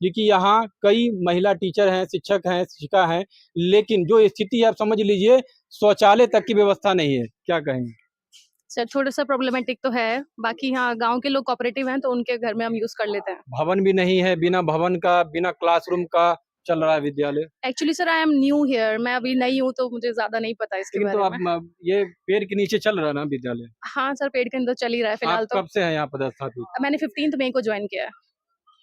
जो कि यहाँ कई महिला टीचर हैं, शिक्षक हैं, शिक्षिका हैं, लेकिन जो स्थिति है आप समझ लीजिए शौचालय तक की व्यवस्था नहीं है। क्या कहेंगे? सर थोड़ा सा प्रॉब्लमेटिक तो है, बाकी हाँ गांव के लोग कोऑपरेटिव हैं तो उनके घर में हम यूज कर लेते हैं। भवन भी नहीं है, बिना भवन का, बिना क्लासरूम का चल रहा है विद्यालय। Actually sir I am new here, मैं अभी नई हूँ तो मुझे ज्यादा नहीं पता इसके लेकिन तो बारे आप में। ये पेड़ के नीचे चल रहा है ना विद्यालय? हाँ सर, पेड़ के अंदर चल ही रहा है आप फिलहाल तो। कब से हैं यहाँ पदस्थापित? मैंने 15 मई को ज्वाइन किया है,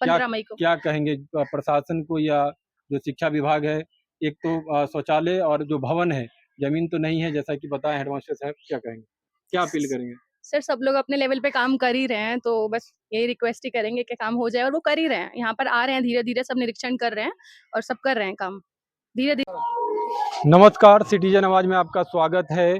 क्या 15 मई को। क्या कहेंगे प्रशासन को या जो शिक्षा विभाग है? एक तो शौचालय और जो भवन है, जमीन तो नहीं है जैसा कि बताया हेडमास्टर साहब, क्या कहेंगे? क्या अपील करेंगे? सर सब लोग अपने लेवल पे काम कर ही रहे हैं, तो बस यही रिक्वेस्ट ही करेंगे कि काम हो जाए, और वो कर ही रहे हैं। यहाँ पर आ रहे हैं धीरे धीरे, सब निरीक्षण कर रहे हैं और सब कर रहे हैं काम धीरे धीरे। नमस्कार, सिटीजन आवाज में आपका स्वागत है।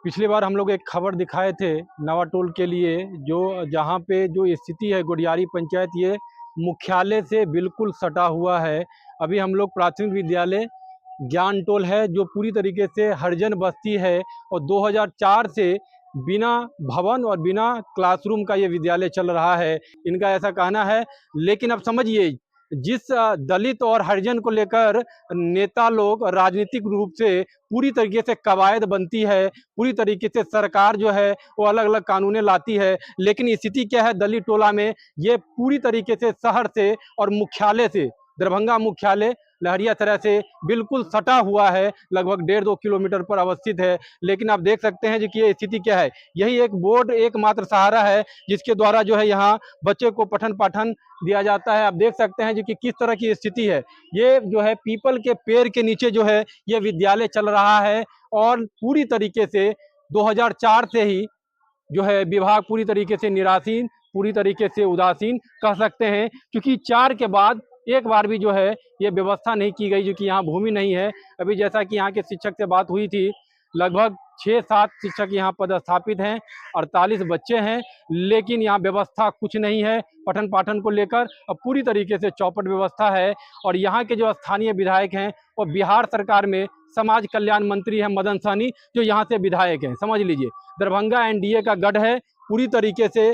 पिछली बार हम लोग एक खबर दिखाए थे नवाटोल के लिए, जो जहाँ पे जो स्थिति है गुडियारी पंचायत, ये मुख्यालय से बिल्कुल सटा हुआ है। अभी हम लोग प्राथमिक विद्यालय ज्ञानटोल है जो पूरी तरीके से हरिजन बस्ती है, और 2004 से बिना भवन और बिना क्लासरूम का ये विद्यालय चल रहा है, इनका ऐसा कहना है। लेकिन अब समझिए, जिस दलित और हरिजन को लेकर नेता लोग राजनीतिक रूप से पूरी तरीके से कवायद बनती है, पूरी तरीके से सरकार जो है वो अलग अलग कानूनें लाती है, लेकिन स्थिति क्या है दलित टोला में, ये पूरी तरीके से शहर से और मुख्यालय से, दरभंगा मुख्यालय लहरियासराय से बिल्कुल सटा हुआ है, लगभग 1.5-2 किलोमीटर पर अवस्थित है। लेकिन आप देख सकते हैं जी कि ये स्थिति क्या है। यही एक बोर्ड एकमात्र सहारा है जिसके द्वारा जो है यहाँ बच्चे को पठन पाठन दिया जाता है। आप देख सकते हैं जी कि किस तरह की स्थिति है। ये जो है पीपल के पेड़ के नीचे जो है ये विद्यालय चल रहा है, और पूरी तरीके से 2004 से ही जो है विभाग पूरी तरीके से निरासीन, पूरी तरीके से उदासीन कह सकते हैं, क्योंकि 4 के बाद एक बार भी जो है ये व्यवस्था नहीं की गई, जो कि यहाँ भूमि नहीं है। अभी जैसा कि यहाँ के शिक्षक से बात हुई थी, लगभग 6-7 शिक्षक यहाँ पदस्थापित हैं, 48 बच्चे हैं, लेकिन यहाँ व्यवस्था कुछ नहीं है पठन पाठन को लेकर। अब पूरी तरीके से चौपट व्यवस्था है। और यहाँ के जो स्थानीय विधायक हैं वो बिहार सरकार में समाज कल्याण मंत्री हैं मदन सहनी, जो यहाँ से विधायक हैं। समझ लीजिए दरभंगा एनडीए का गढ़ है पूरी तरीके से,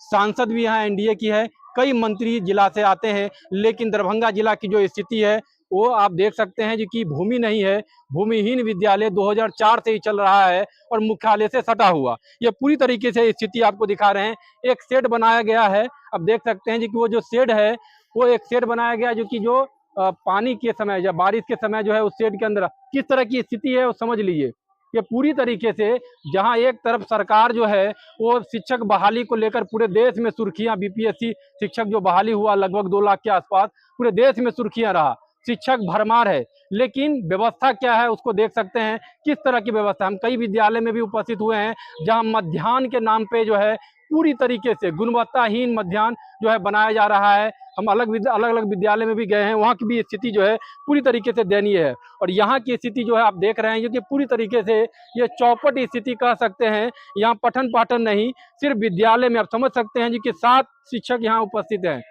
सांसद भी यहाँ एनडीए की है, कई मंत्री जिला से आते हैं, लेकिन दरभंगा जिला की जो स्थिति है वो आप देख सकते हैं जी कि भूमि नहीं है, भूमिहीन विद्यालय 2004 से ही चल रहा है और मुख्यालय से सटा हुआ। ये पूरी तरीके से स्थिति आपको दिखा रहे हैं। एक शेड बनाया गया है, अब देख सकते हैं जी कि वो जो शेड है वो एक शेड बनाया गया जो कि जो पानी के समय या बारिश के समय जो है उस शेड के अंदर किस तरह की स्थिति है वो समझ लीजिए। ये पूरी तरीके से, जहां एक तरफ सरकार जो है वो शिक्षक बहाली को लेकर पूरे देश में सुर्खियां, बीपीएससी शिक्षक जो बहाली हुआ लगभग 2 लाख के आसपास, पूरे देश में सुर्खियां रहा, शिक्षक भरमार है, लेकिन व्यवस्था क्या है उसको देख सकते हैं किस तरह की व्यवस्था। हम कई विद्यालय में भी उपस्थित हुए हैं जहां मध्याह्न के नाम पे जो है पूरी तरीके से गुणवत्ताहीन मध्याह्न जो है बनाया जा रहा है। हम अलग अलग विद्यालय में भी गए हैं, वहाँ की भी स्थिति जो है पूरी तरीके से दयनीय है। और यहाँ की स्थिति जो है आप देख रहे हैं कि पूरी तरीके से ये चौपट स्थिति कह सकते हैं। यहाँ पठन पाठन नहीं, सिर्फ विद्यालय में आप समझ सकते हैं जी कि 7 शिक्षक यहाँ उपस्थित हैं।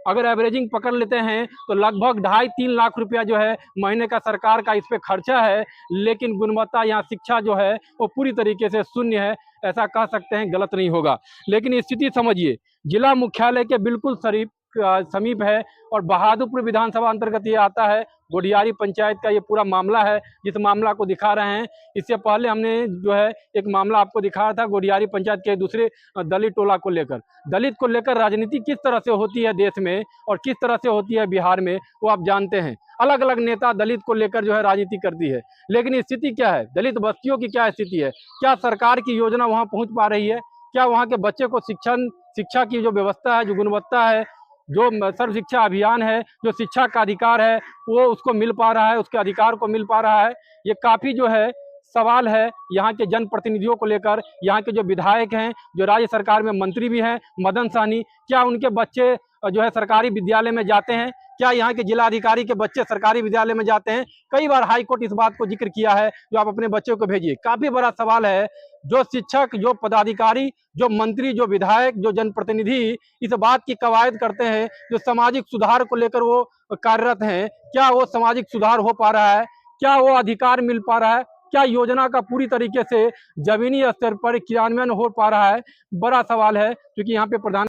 अगर एवरेजिंग पकड़ लेते हैं तो लगभग 2.5-3 लाख रुपया जो है महीने का सरकार का इस पे खर्चा है, लेकिन गुणवत्ता यहाँ शिक्षा जो है वो पूरी तरीके से शून्य है। ऐसा कह सकते हैं, गलत नहीं होगा। लेकिन स्थिति समझिए, जिला मुख्यालय के बिल्कुल समीप है, और बहादुरपुर विधानसभा अंतर्गत ये आता है। गुडियारी पंचायत का ये पूरा मामला है जिस मामला को दिखा रहे हैं। इससे पहले हमने जो है एक मामला आपको दिखाया था गुडियारी पंचायत के दूसरे दलित टोला को लेकर। दलित को लेकर राजनीति किस तरह से होती है देश में और किस तरह से होती है बिहार में वो आप जानते हैं। अलग अलग नेता दलित को लेकर जो है राजनीति करती है, लेकिन स्थिति क्या है, दलित बस्तियों की क्या स्थिति है? क्या सरकार की योजना वहाँ पहुँच पा रही है? क्या वहाँ के बच्चे को शिक्षा की जो व्यवस्था है, जो गुणवत्ता है, जो सर्व शिक्षा अभियान है, जो शिक्षा का अधिकार है वो उसको मिल पा रहा है, उसके अधिकार को मिल पा रहा है? ये काफ़ी जो है सवाल है यहाँ के जनप्रतिनिधियों को लेकर। यहाँ के जो विधायक हैं, जो राज्य सरकार में मंत्री भी हैं मदन सहनी, क्या उनके बच्चे जो है सरकारी विद्यालय में जाते हैं? क्या यहाँ के जिलाधिकारी के बच्चे सरकारी विद्यालय में जाते हैं? कई बार हाईकोर्ट इस बात को जिक्र किया है, जो आप अपने बच्चों को भेजिए। काफ़ी बड़ा सवाल है। जो शिक्षक, जो पदाधिकारी, जो मंत्री, जो विधायक, जो जनप्रतिनिधि इस बात की कवायद करते हैं, जो सामाजिक सुधार को लेकर वो कार्यरत हैं, क्या वो सामाजिक सुधार हो पा रहा है? क्या वो अधिकार मिल पा रहा है? क्या योजना का पूरी तरीके से जमीनी स्तर पर क्रियान्वयन हो पा रहा है? बड़ा सवाल है, क्योंकि यहाँ पे प्रधान